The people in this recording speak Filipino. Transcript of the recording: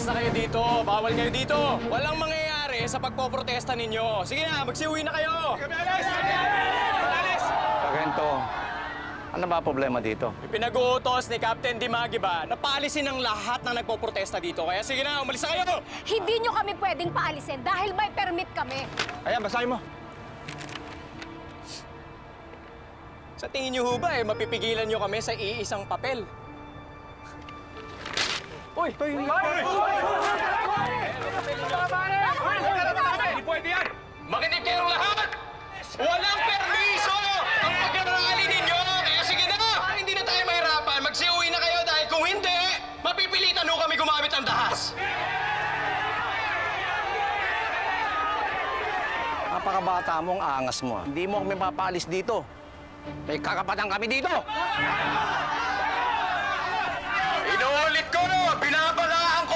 Umalis na kayo dito. Bawal kayo dito. Walang mangyayari sa pagpoprotesta ninyo. Sige na, magsiuwi na kayo. Sargento, ano ba problema dito? Pinag-uutos ni Captain Dimagi ba na paalisin ang lahat na nagpoprotesta dito. Kaya sige na, umalis na kayo. Hindi nyo kami pwedeng paalisin dahil may permit kami. Ayan, basahin mo. Sa tingin niyo ho ba mapipigilan niyo kami sa iisang papel? Uy! Hindi pwede yan! Makinig kayong lahat! Walang permiso ang pag-arali ninyo! Kaya sige na! Hindi na tayo mahirapan. Magsiuwi na kayo dahil kung hindi, mapipilitan ho kami gumamit ng dahas. Napakabata mo, ang angas mo. Hindi mo kami papaalis dito. May kakapatan kami dito! Inuulit ko no! Binabalaan ko